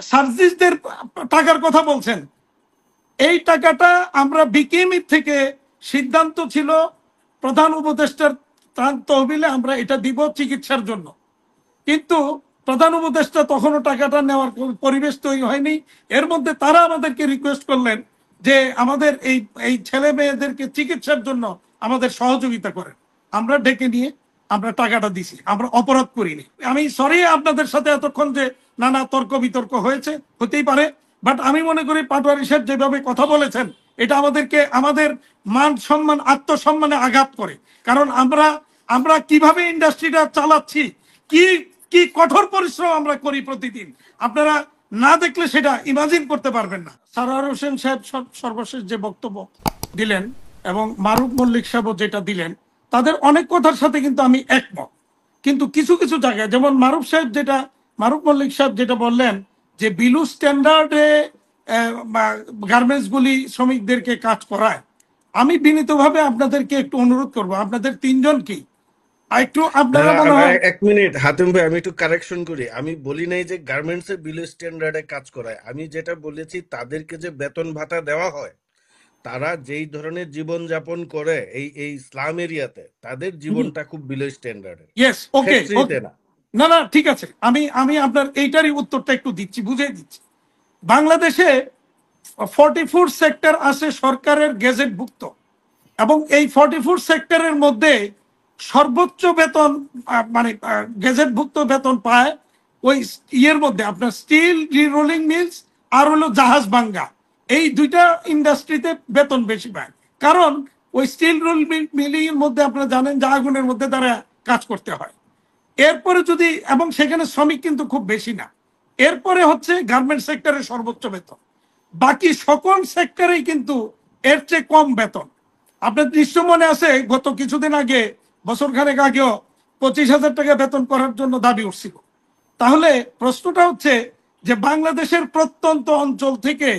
সার্জিসদের টাকার কথা বলছেন, এই টাকাটা আমরা বিকেএমই থেকে সিদ্ধান্ত ছিল প্রধান উপদেষ্টার তহবিলে আমরা এটা দিব চিকিৎসার জন্য, কিন্তু প্রধান উপদেষ্টা তখনও টাকাটা নেওয়ার পরিবেশ তৈরি হয়নি। এর মধ্যে তারা আমাদেরকে রিকোয়েস্ট করলেন যে আমাদের এই এই ছেলে মেয়েদেরকে চিকিৎসার জন্য আমাদের সহযোগিতা করেন। আমরা ডেকে নিয়ে আমরা টাকাটা দিছি, আমরা অপরাধ করিনি। আমি সরি আপনাদের সাথে এতক্ষণ যে নানা তর্ক বিতর্ক হয়েছে, হতেই পারে, বাট আমি মনে করি পাটোয়ারি সাহেব যেভাবে কথা বলেছেন এটা আমাদেরকে আমাদের মান সম্মান আত্মসম্মানে আঘাত করে। কারণ আমরা আমরা কিভাবে ইন্ডাস্ট্রিটা চালাচ্ছি, কি কি কঠোর পরিশ্রম আমরা করি প্রতিদিন, আপনারা না দেখলে সেটা ইমাজিন করতে পারবেন না। সারোয়ার হোসেন সাহেব সর্বশেষ যে বক্তব্য দিলেন এবং মারুফ মল্লিক সাহেব যেটা দিলেন, তাদের অনেক কথার সাথে কিন্তু আমি একমত। কিন্তু কিছু কিছু জায়গায় যেমন মারুফ মল্লিক সাহেব যেটা বললেন যে বিলু স্ট্যান্ডার্ডে গার্মেন্টস গুলি শ্রমিকদেরকে কাজ করায়, আমি বিনীতভাবে আপনাদেরকে একটু অনুরোধ করব, আপনাদের তিনজনকেই একটু আপনারা মনে হয়। এক মিনিট হাতিম ভাই, আমি একটু কারেকশন করি। আমি বলি নাই যে গার্মেন্টস এর বিলো স্ট্যান্ডার্ডে কাজ করায়। আমি যেটা বলেছি তাদেরকে যে বেতন ভাতা দেওয়া হয়, তারা যেই ধরনের জীবন যাপন করে এই এই স্লাম এরিয়াতে, তাদের জীবনটা খুব বিলো স্ট্যান্ডার্ডের, ইয়েস, ওকে, ফ্যাক্টরিতে না। না না ঠিক আছে, আমি আমি আপনার এইটারই উত্তরটা একটু দিচ্ছি, বুঝিয়ে দিচ্ছি। বাংলাদেশে 44 সেক্টর আছে সরকারের গেজেটভুক্ত, এবং এই 44 সেক্টরের মধ্যে সর্বোচ্চ বেতন মানে গেজেটভুক্ত বেতন পায় ওই ইয়ের মধ্যে আপনার স্টিল রোলিং মিলস আর হলো জাহাজ ভাঙ্গা, এই দুইটা ইন্ডাস্ট্রিতে বেতন বেশি পায়। কারণ ওই স্টিল রোল মিলিং এর মধ্যে আপনারা জানেন যে আগুনের মধ্যে তারা কাজ করতে হয়। এরপরে যদি, এবং সেখানে শ্রমিক কিন্তু খুব বেশি না। এরপরে হচ্ছে গার্মেন্ট সেক্টরের সর্বোচ্চ বেতন, বাকি সকল সেক্টরেই কিন্তু এর চেয়ে কম বেতন। আপনার নিশ্চয় মনে আছে গত কিছুদিন আগে, বছর খানেক আগেও 25,000 টাকা বেতন করার জন্য দাবি উঠছিল। তাহলে প্রশ্নটা হচ্ছে যে বাংলাদেশের প্রত্যন্ত অঞ্চল থেকে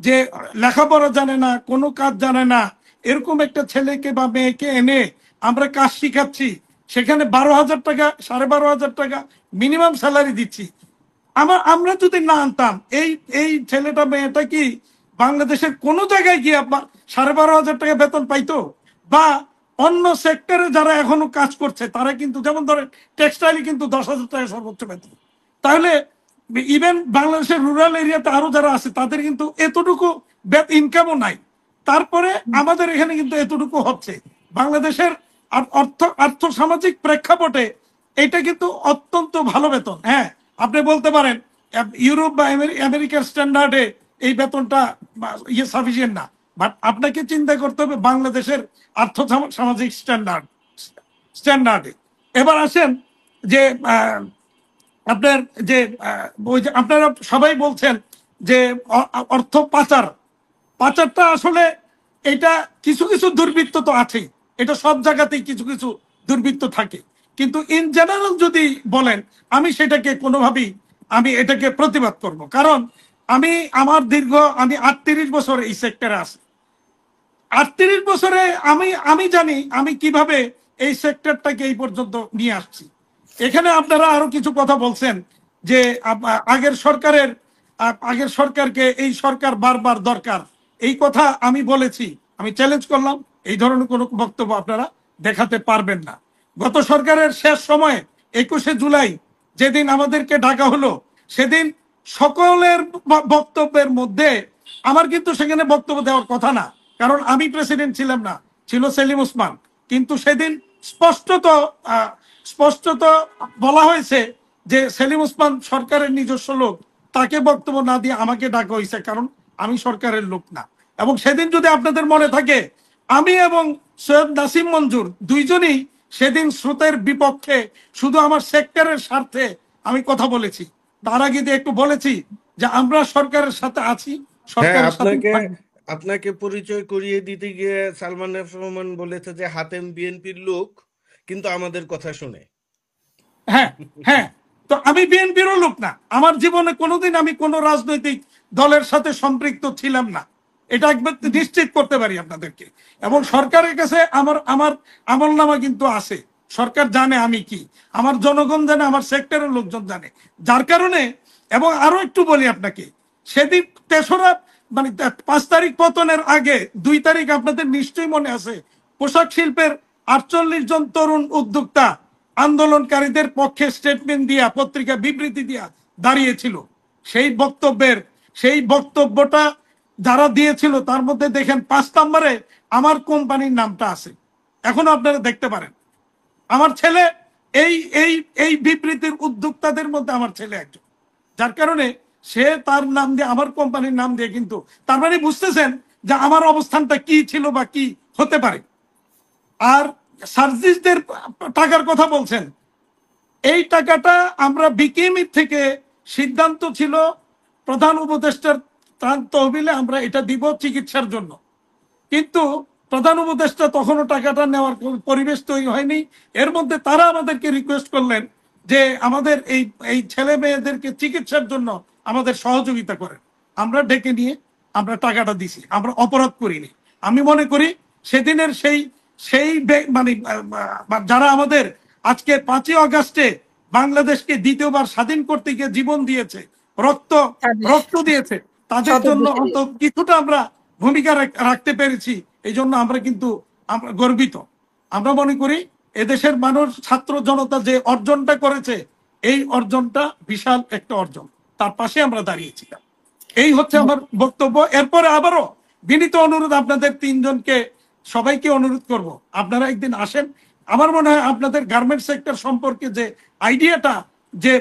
যে লেখাপড়া জানে না, কোনো কাজ জানে না, এরকম একটা ছেলেকে বা মেয়েকে এনে আমরা কাজ শিখাচ্ছি, সেখানে 12,000 টাকা 12,500 টাকা মিনিমাম স্যালারি দিচ্ছি। আমরা যদি না আনতাম, এই এই ছেলেটা মেয়েটা কি বাংলাদেশের কোনো জায়গায় গিয়ে 12,500 টাকা বেতন পাইতো? বা অন্য সেক্টরে যারা এখনো কাজ করছে তারা কিন্তু, যেমন ধরেন টেক্সটাইলে কিন্তু 10,000 টাকা সর্বোচ্চ বেতন। তাহলে ইভেন বাংলাদেশের রুরাল এরিয়াতে আরো যারা আছে তাদের কিন্তু এতটুকু ইনকামও নাই। তারপরে আমাদের এখানে কিন্তু এতটুকু হচ্ছে। বাংলাদেশের আর্থ সামাজিক প্রেক্ষাপটে এটা কিন্তু অত্যন্ত ভালো বেতন। হ্যাঁ, আপনি বলতে পারেন ইউরোপ বা আমেরিকার স্ট্যান্ডার্ডে এই বেতনটা সাফিসিয়েন্ট না, বাট আপনাকে চিন্তা করতে হবে বাংলাদেশের আর্থ সামাজিক স্ট্যান্ডার্ডে। এবার আসেন যে আপনার যে ওই যে আপনারা সবাই বলছেন যে অর্থ পাচারটা আসলে এটা কিছু কিছু দুর্বৃত্ত তো আছেই, এটা সব জায়গাতেই কিছু কিছু দুর্বৃত্ত থাকে, কিন্তু ইন জেনারেল যদি বলেন আমি সেটাকে কোনোভাবেই আমি এটাকে প্রতিবাদ করব। কারণ আমি 38 বছর এই সেক্টরে আছি। 38 বছরে আমি জানি আমি কিভাবে এই সেক্টরটাকে এই পর্যন্ত নিয়ে আসছি। এখানে আপনারা আরো কিছু কথা বলছেন যে আগের সরকারকে এই সরকার বারবার দরকার, এই কথা আমি বলেছি, আমি চ্যালেঞ্জ করলাম এই ধরনের কোনো বক্তব্য আপনারা দেখাতে পারবেন না। গত সরকারের শেষ সময়ে 21শে জুলাই যেদিন আমাদেরকে ডাকা হলো, সেদিন সকলের বক্তব্যের মধ্যে আমার কিন্তু সেখানে বক্তব্য দেওয়ার কথা না, কারণ আমি প্রেসিডেন্ট ছিলাম না, ছিল সেলিম ওসমান। কিন্তু সেদিন স্পষ্টত বলা হয়েছে যে সেলিম ওসমান সরকারের নিজস্ব লোক, তাকে বক্তব্য না দিয়ে আমাকে ডাকা হয়েছে, কারণ আমি সরকারের লোক না। এবং সেদিন যদি আপনাদের মনে থাকে, আমি এবং সৈয়দ নাসিম মঞ্জুর দুইজনই সেদিন স্রোতের বিপক্ষে শুধু আমার সেক্টরের স্বার্থে আমি কথা বলেছি। তার আগে একটু বলেছি যে আমরা সরকারের সাথে আছি, হ্যাঁ, সরকারের সাথে। আপনাকে পরিচয় করিয়ে দিতে গিয়ে সালমান এফ রহমান বলেছে যে হাতেম বিএনপির লোক, কিন্তু আমাদের কথা শুনে। হ্যাঁ, হ্যাঁ, তো আমি বিএনপিরও লোক না, আমার জীবনে কোনোদিন আমি কোনো রাজনৈতিক দলের সাথে সম্পৃক্ত ছিলাম না, এটা একবার নিশ্চিত করতে পারি আপনাদেরকে। এবং সরকারের কাছে আমার আমার আমলনামা কিন্তু আছে, সরকার জানে আমি কি, আমার জনগণ জানে, আমার সেক্টরের লোকজন জানে। যার কারণে এবং আরো একটু বলি আপনাকে, সেদিন 3রা মানে 5 তারিখ পতনের আগে 2 তারিখ আপনাদের নিশ্চয়ই মনে আছে, পোশাক শিল্পের 48 জন তরুণ উদ্যোক্তা আন্দোলনকারীদের পক্ষে স্টেটমেন্ট দিয়া, পত্রিকা বিবৃতি দিয়া দাঁড়িয়েছিল। সেই বক্তব্যটা যারা দিয়েছিল তার মধ্যে দেখেন 5 নম্বরে আমার কোম্পানির নামটা আছে, এখনো আপনারা দেখতে পারেন। আমার ছেলে এই এই এই বিবৃতির উদ্যোক্তাদের মধ্যে আমার ছেলে একজন, যার কারণে সে তার নাম দিয়ে, আমার কোম্পানির নাম দিয়ে, কিন্তু তার মানে বুঝতেছেন যে আমার অবস্থানটা কি ছিল বা কি হতে পারে। আর সার্জিসদের টাকার কথা বলছেন, এই টাকাটা আমরা বিকেএমই থেকে সিদ্ধান্ত ছিল প্রধান উপদেষ্টার ত্রাণ তহবিলে আমরা এটা দিব চিকিৎসার জন্য, কিন্তু প্রধান উপদেষ্টা তখনও টাকাটা নেওয়ার পরিবেশ তৈরি হয়নি। এর মধ্যে তারা আমাদেরকে রিকোয়েস্ট করলেন যে আমাদের এই এই ছেলে মেয়েদেরকে চিকিৎসার জন্য আমাদের সহযোগিতা করেন। আমরা ডেকে নিয়ে আমরা টাকাটা দিছি, আমরা অপরাধ করিনি। আমি মনে করি সেদিনের সেই সেই মানে যারা আমাদের আজকে 5ই আগস্টে বাংলাদেশকে দ্বিতীয়বার স্বাধীন করতে গিয়ে জীবন দিয়েছে, রক্ত রক্ত দিয়েছে, তাদের জন্য অন্তত কিছুটা আমরা ভূমিকা রাখতে পেরেছি। এই জন্য আমরা কিন্তু আমরা গর্বিত। আমরা মনে করি এদেশের মানুষ, ছাত্র জনতা যে অর্জনটা করেছে, এই অর্জনটা বিশাল একটা অর্জন, তার পাশে আমরা দাঁড়িয়েছিলাম। এই হচ্ছে আমার বক্তব্য। এরপরে আবারও বিনীত অনুরোধ আপনাদের 3 জনকে, সবাইকে অনুরোধ করব, আপনারা একদিন আসেন। আমার মনে হয় আপনাদের গার্মেন্টস সেক্টর সম্পর্কে যে আইডিয়াটা, যে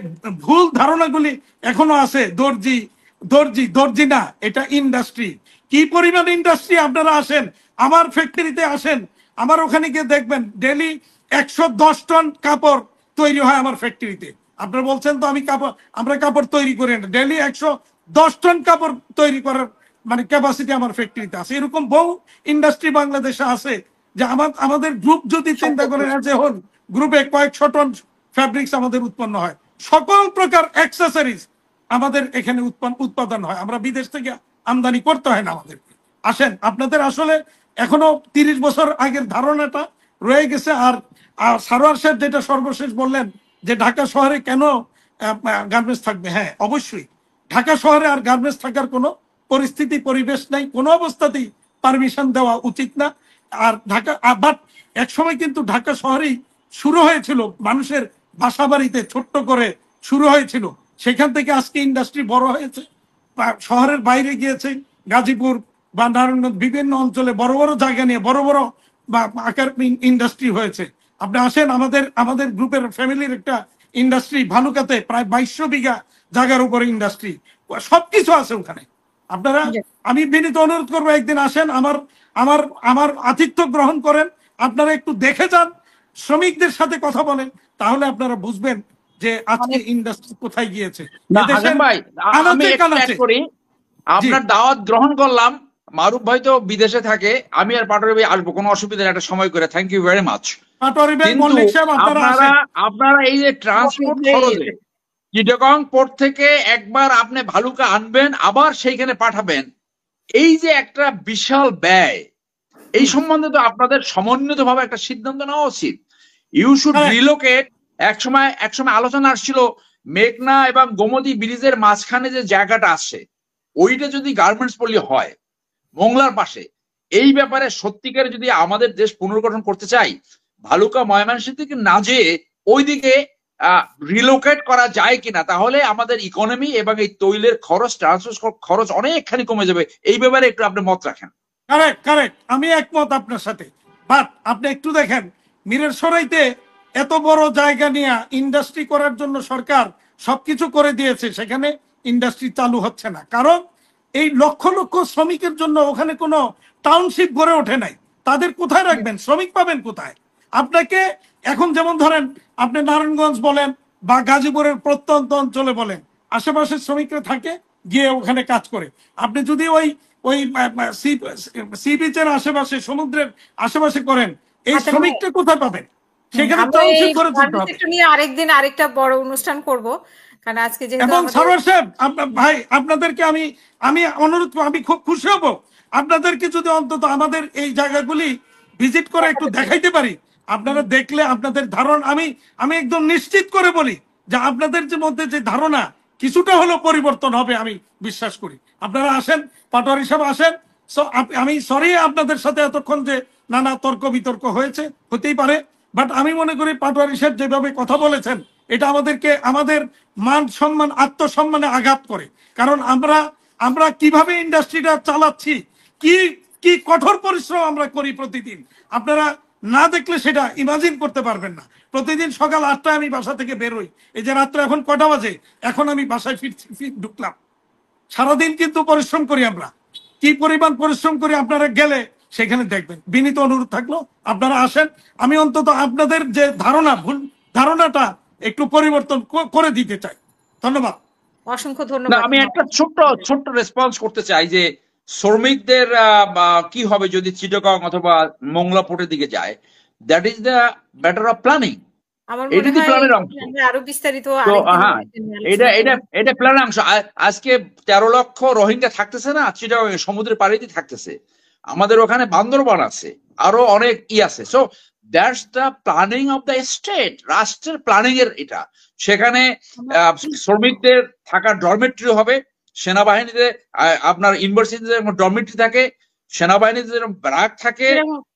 ভুল ধারণাগুলি এখনো আছে, দর্জি দর্জি দর্জি না, এটা ইন্ডাস্ট্রি। কি পরিমাণ ইন্ডাস্ট্রি! আপনারা আসেন, আমার ফ্যাক্টরিতে আসেন, আমার ওখানে গিয়ে দেখবেন ডেলি 110 টন কাপড় তৈরি হয় আমার ফ্যাক্টরিতে। আপনারা বলছেন তো আমরা কাপড় তৈরি করি না, ডেলি 110 টন কাপড় তৈরি করার মানে ক্যাপাসিটি আমার ফ্যাক্টরিতে আছে। এরকম বহু ইন্ডাস্ট্রি বাংলাদেশে আছে যে আমাদের গ্রুপ যদি চিন্তা করেন, যে হল গ্রুপে কয়েকশো টন ফ্যাব্রিক্স আমাদের উৎপন্ন হয়, সকল প্রকার অ্যাক্সেসরিজ আমাদের এখানে উৎপাদন হয়, আমরা বিদেশ থেকে আমদানি করতে হয় না আমাদেরকে। আসেন, আপনাদের আসলে এখনো 30 বছর আগের ধারণাটা রয়ে গেছে। আর সারোয়ার সাহেব যেটা সর্বশেষ বললেন যে ঢাকা শহরে কেন গার্মেন্টস থাকবে, হ্যাঁ অবশ্যই ঢাকা শহরে আর গার্মেন্টস থাকার কোনো পরিস্থিতি পরিবেশ নাই, কোনো অবস্থাতেই পারমিশন দেওয়া উচিত না। আর ঢাকা, বাট একসময় কিন্তু ঢাকা শহরেই শুরু হয়েছিল, মানুষের বাসা বাড়িতে ছোট্ট করে শুরু হয়েছিল, সেখান থেকে আজকে ইন্ডাস্ট্রি বড় হয়েছে, শহরের বাইরে গিয়েছে, গাজীপুর বা নারায়ণগঞ্জ বিভিন্ন অঞ্চলে বড় বড় জায়গা নিয়ে বড় বড় বা আকার ইন্ডাস্ট্রি হয়েছে। আপনি আসেন, আমাদের গ্রুপের ফ্যামিলির একটা ইন্ডাস্ট্রি ভালুকাতে প্রায় 2200 বিঘা জায়গার উপরে ইন্ডাস্ট্রি, সবকিছু আছে ওখানে। আপনারা, আমি বিনীত অনুরোধ করবো একদিন আসেন, আমার আমার আমার আতিথ্য গ্রহণ করেন, আপনারা একটু দেখে যান, শ্রমিকদের সাথে কথা বলেন, তাহলে আপনারা বুঝবেন যে আজকে ইন্ডাস্ট্রি কোথায় গিয়েছে। ভাই আমি করি, আপনার দাওয়াত গ্রহণ করলাম। মারুফ ভাই তো বিদেশে থাকে, আমি আর পাটোয়ারি ভাই আসবো, কোনো অসুবিধা নেই, একটা সময় করে। Thank you very much. আপনারা এই যে ট্রান্সপোর্ট খরচে চিটাগং পোর্ট থেকে একবার আপনি ভালুকা আনবেন, আবার সেইখানে পাঠাবেন, এই যে একটা বিশাল ব্যয়, এই সম্বন্ধে তো আপনাদের সমন্বিত ভাবে একটা সিদ্ধান্ত নেওয়া উচিত। You should relocate. একসময় আলোচনা আসছিল মেঘনা এবং গোমতী ব্রিজের মাঝখানে যে জায়গাটা আছে, ওইটা যদি গার্মেন্টস পল্লী হয় মোংলার পাশে, এই ব্যাপারে সত্যিকারে যদি আমাদের দেশ পুনর্গঠন করতে চাই, ভালুকা ময়মনসিংহ থেকে না যেয়ে ওইদিকে রিলোকেট করা যায় কিনা, তাহলে আমাদের ইকোনমি এবং এই তৈলের খরচ, ট্রান্সপোর্ট খরচ অনেকখানি কমে যাবে। এই ব্যাপারে একটু আপনি মত রাখেন। কারেক্ট, আমি একমত আপনার সাথে। বাট আপনি একটু দেখেন, মিরসরাইতে এত বড় জায়গা নিয়ে ইন্ডাস্ট্রি করার জন্য সরকার সবকিছু করে দিয়েছে, সেখানে ইন্ডাস্ট্রি চালু হচ্ছে না, কারণ এই লক্ষ লক্ষ শ্রমিকের জন্য ওখানে কোনো টাউনশিপ গড়ে ওঠে নাই। তাদের কোথায় রাখবেন? শ্রমিক পাবেন কোথায়? আপনাকে এখন যেমন ধরেন, আপনি নারায়ণগঞ্জ বলেন বা গাজীপুরের প্রত্যন্ত অঞ্চলে বলেন, আশেপাশে শ্রমিকরা থাকে, গিয়ে ওখানে কাজ করে। আপনি যদি ওই ওই সি বিচের আশেপাশে, সমুদ্রের আশেপাশে করেন, এই শ্রমিকটা কোথায় পাবেন? সেখানে টাউনশিপ করে তুলতে হবে। নিয়ে আরেকদিন আরেকটা বড় অনুষ্ঠান করব, কারণ আজকে যেহেতু এবং সারোয়ার সাহেব, ভাই আপনাদেরকে আমি অনুরোধ, আমি খুব খুশি হব আপনাদেরকে যদি অন্তত আমাদের এই জায়গাগুলি ভিজিট করে একটু দেখাইতে পারি। আপনারা দেখলে আপনাদের ধারণা, আমি একদম নিশ্চিত করে বলি যে আপনাদের যে মধ্যে যে ধারণা কিছুটা হলেও পরিবর্তন হবে আমি বিশ্বাস করি। আপনারা আসেন, পাটোয়ারি সাহেব আসেন। আমি সরি আপনাদের সাথে এতক্ষণ যে নানা তর্ক বিতর্ক হয়েছে, হতেই পারে, বাট আমি মনে করি পাটোয়ারি সাহেব যেভাবে কথা বলেছেন এটা আমাদেরকে আমাদের মান সম্মান আত্মসম্মানে আঘাত করে। কারণ আমরা কিভাবে ইন্ডাস্ট্রিটা চালাচ্ছি, কি কি কঠোর পরিশ্রম আমরা করি প্রতিদিন, আপনারা না দেখলে সেটা ইমাজিন করতে পারবেন না। প্রতিদিন সকাল 8টায় আমি বাসা থেকে বেরোই, এই যে রাত্রে এখন কটা বাজে, এখন আমি বাসায় ঢুকলাম। সারাদিন কিন্তু পরিশ্রম করি আমরা, কি পরিমাণ পরিশ্রম করি আপনারা গেলে সেখানে দেখবেন। বিনীত অনুরোধ থাকলো আপনারা আসেন, আমি অন্তত আপনাদের যে ভুল ধারণাটা একটু পরিবর্তন করে দিতে চাই। ধন্যবাদ। অসংখ্য না, ধন্যবাদ। আমি একটা ছোট্ট রেসপন্স করতে চাই যে শ্রমিকদের কি হবে যদি চিটাগং অথবা মোংলা পোর্টের দিকে যায়। That is the matter of planning. আমার এটা মনে দি হয় প্ল্যানের অংশ। আমরা আরো বিস্তারিত তো আরেকদিন হ্যাঁ, নিয়ে এটা আলোচনা এটা করব। এটা প্ল্যানের অংশ। আজকে 13 লক্ষ রোহিঙ্গা থাকতেছে না চিটাগং সমুদ্রের পাড়েতে থাকতেছে। আমাদের ওখানে বান্দরবান আছে, আরো অনেক আছে। So that's the planning of the state, রাষ্ট্রের প্ল্যানিং এর এটা। সেখানে শ্রমিকদের থাকার ডরমেটরি হবে, সেনাবাহিনীতে আপনার ইউনিভার্সিটিতে ডরমেটরি থাকে, সেনাবাহিনীতে যেরকম ব্যারাক থাকে,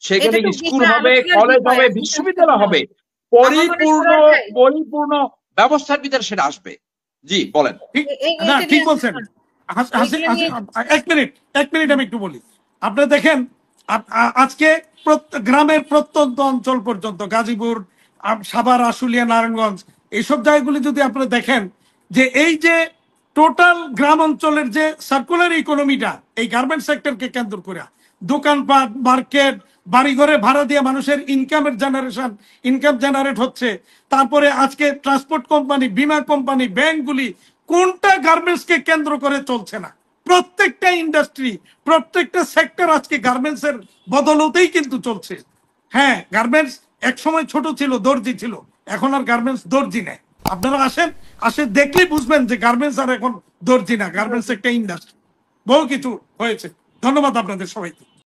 সেখানে এটা তো স্কুল বিষয় হবে, আলোচনার কলেজ বিষয়, হবে, আপনি বিশ্ববিদ্যালয় হবে, আমাদের সবার ভাই। পরিপূর্ণ ব্যবস্থার ভিতরে সেটা আসবে। জি বলেন। না, এইটা ঠিক নিয়ে বলছেন। এইগুলো নিয়ে এক মিনিট আমি একটু বলি। আপনারা দেখেন আজকে গ্রামের প্রত্যন্ত অঞ্চল পর্যন্ত গাজীপুর, সাভার, আশুলিয়া, নারায়ণগঞ্জ, এইসব জায়গাগুলি যদি আপনারা দেখেন যে এই যে টোটাল গ্রাম অঞ্চলের যে সার্কুলার ইকোনমিটা এই গার্মেন্টস সেক্টরকে কেন্দ্র করে, দোকানপাট, মার্কেট, বাড়িঘরে ভাড়া দিয়ে মানুষের ইনকাম জেনারেট হচ্ছে। তারপরে আজকে ট্রান্সপোর্ট কোম্পানি, বীমা কোম্পানি, ব্যাংকগুলি কোনটা গার্মেন্টসকে কেন্দ্র করে চলছে না? প্রত্যেকটা ইন্ডাস্ট্রি, প্রত্যেকটা সেক্টর আজকে গার্মেন্টস এর বদলতেই কিন্তু চলছে। হ্যাঁ, গার্মেন্টস এক সময় ছোট ছিল, দর্জি ছিল, এখন আর গার্মেন্টস দর্জি নেই। আপনারা আসেন দেখলেই বুঝবেন যে গার্মেন্টস আর এখন দর্জি না, গার্মেন্টস একটা ইন্ডাস্ট্রি, বহু কিছু হয়েছে। ধন্যবাদ আপনাদের সবাইকে।